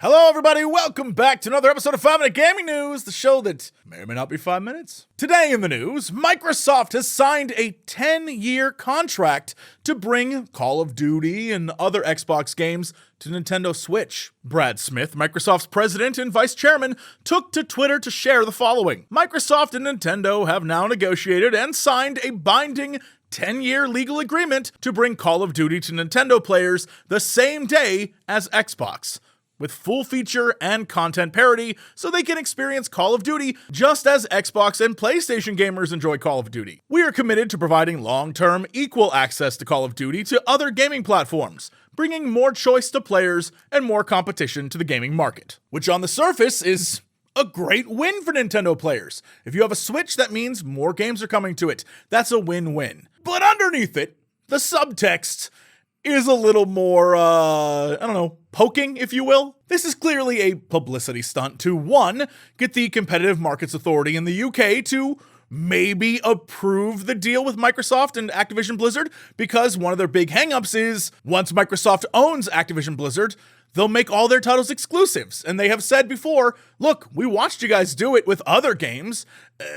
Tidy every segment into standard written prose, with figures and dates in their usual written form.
Hello, everybody. Welcome back to another episode of 5 Minute Gaming News, the show that may or may not be 5 minutes. Today in the news, Microsoft has signed a 10-year contract to bring Call of Duty and other Xbox games to Nintendo Switch. Brad Smith, Microsoft's president and vice chairman, took to Twitter to share the following. Microsoft and Nintendo have now negotiated and signed a binding 10-year legal agreement to bring Call of Duty to Nintendo players the same day as Xbox, with full feature and content parity, so they can experience Call of Duty just as Xbox and PlayStation gamers enjoy Call of Duty. We are committed to providing long-term, equal access to Call of Duty to other gaming platforms, bringing more choice to players and more competition to the gaming market. Which on the surface is a great win for Nintendo players. If you have a Switch, that means more games are coming to it. That's a win-win. But underneath it, the subtext is a little more, poking, if you will. This is clearly a publicity stunt to, one, get the Competitive Markets Authority in the UK to maybe approve the deal with Microsoft and Activision Blizzard, because one of their big hangups is once Microsoft owns Activision Blizzard, they'll make all their titles exclusives. And they have said before, look, we watched you guys do it with other games.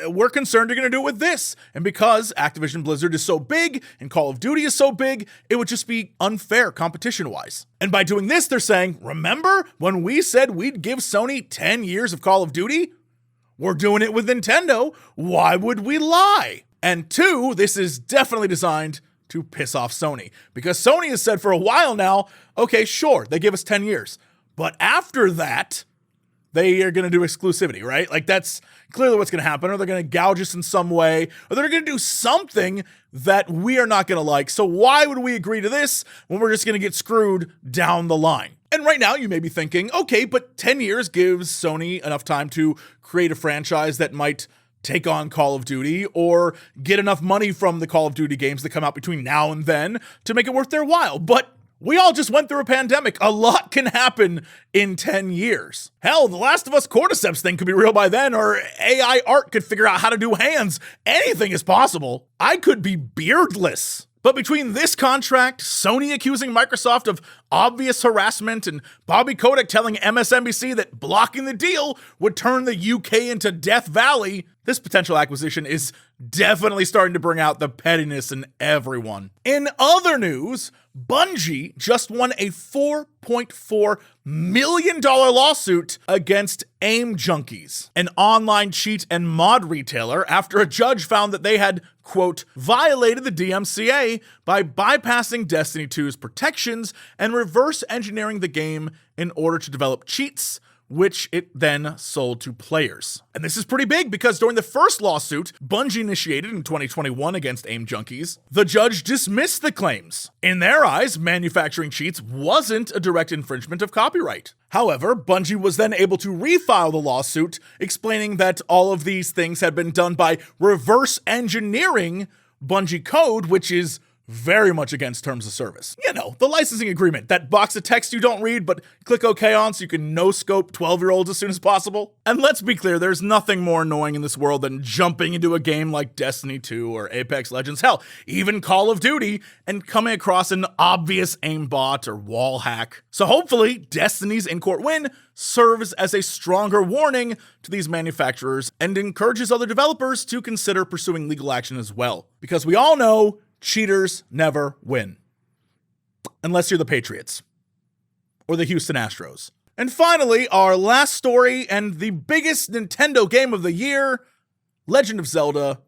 We're concerned you're going to do it with this. And because Activision Blizzard is so big and Call of Duty is so big, it would just be unfair competition-wise. And by doing this, they're saying, remember when we said we'd give Sony 10 years of Call of Duty? We're doing it with Nintendo. Why would we lie? And two, this is definitely designed to piss off Sony, because Sony has said for a while now, okay, sure, they give us 10 years, but after that, they are going to do exclusivity, right? Like, that's clearly what's going to happen, or they're going to gouge us in some way, or they're going to do something that we are not going to like. So why would we agree to this when we're just going to get screwed down the line? And right now you may be thinking, okay, but 10 years gives Sony enough time to create a franchise that might take on Call of Duty, or get enough money from the Call of Duty games that come out between now and then to make it worth their while. But we all just went through a pandemic. A lot can happen in 10 years. Hell, the Last of Us Cordyceps thing could be real by then, or AI art could figure out how to do hands. Anything is possible. I could be beardless. But between this contract, Sony accusing Microsoft of obvious harassment, and Bobby Kotick telling MSNBC that blocking the deal would turn the UK into Death Valley, this potential acquisition is definitely starting to bring out the pettiness in everyone. In other news, Bungie just won a $4.4 million lawsuit against Aim Junkies, an online cheat and mod retailer, after a judge found that they had, quote, violated the DMCA by bypassing Destiny 2's protections and reverse engineering the game in order to develop cheats, which it then sold to players. And this is pretty big, because during the first lawsuit Bungie initiated in 2021 against Aim Junkies, the judge dismissed the claims. In their eyes, manufacturing cheats wasn't a direct infringement of copyright. However, Bungie was then able to refile the lawsuit, explaining that all of these things had been done by reverse engineering Bungie code, which is very much against terms of service. You know, the licensing agreement, that box of text you don't read but click OK on so you can no-scope 12-year-olds as soon as possible. And let's be clear, there's nothing more annoying in this world than jumping into a game like Destiny 2 or Apex Legends, hell, even Call of Duty, and coming across an obvious aimbot or wall hack. So hopefully, Destiny's in-court win serves as a stronger warning to these manufacturers and encourages other developers to consider pursuing legal action as well. Because we all know cheaters never win. Unless you're the Patriots. Or the Houston Astros. And finally, our last story and the biggest Nintendo game of the year, Legend of Zelda: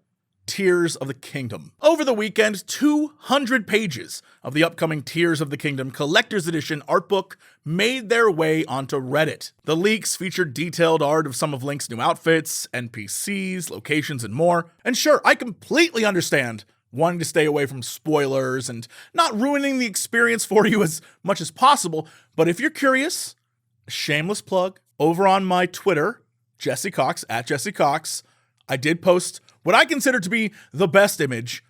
Tears of the Kingdom. Over the weekend, 200 pages of the upcoming Tears of the Kingdom Collector's Edition art book made their way onto Reddit. The leaks featured detailed art of some of Link's new outfits, NPCs, locations, and more. And sure, I completely understand wanting to stay away from spoilers and not ruining the experience for you as much as possible. But if you're curious, a shameless plug, over on my Twitter, Jesse Cox, at Jesse Cox, I did post what I consider to be the best image.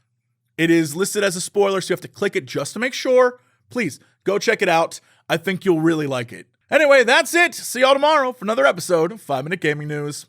It is listed as a spoiler, so you have to click it just to make sure. Please, go check it out. I think you'll really like it. Anyway, that's it. See y'all tomorrow for another episode of 5 Minute Gaming News.